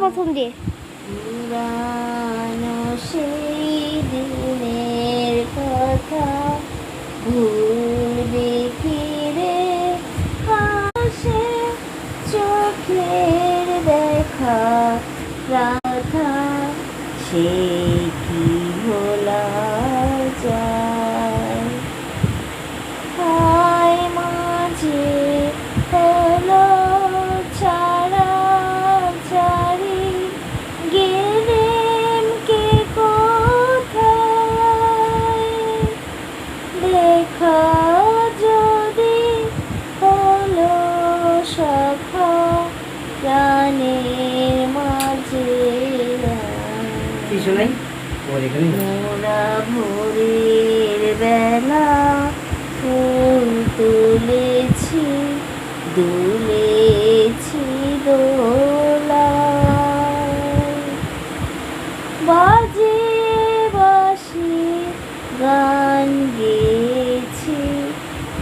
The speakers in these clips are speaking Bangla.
প্রথম দিয়ে। পুরানো সেই দিনের কথা ভুলবে কি রে, হাসে চোখের দেখা রাধা সে কি ভোলা যায়। হায় মাঝে হলো ছাড়া ছাড়ি, গেলেন কে কোথায়, দেখা যদি হলো সখা প্রাণের মাঝে মোরা ভোরের বেলা ফুল তুলেছি দুলেছি দোলায়, বাজে বাঁশি গান গেয়েছি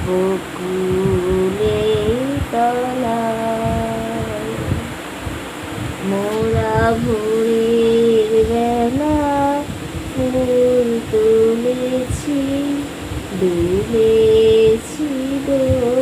বকুলের তলায়। মোরা ভোরের বেলা ফুল তুলেছি দুলেছি দোলায়।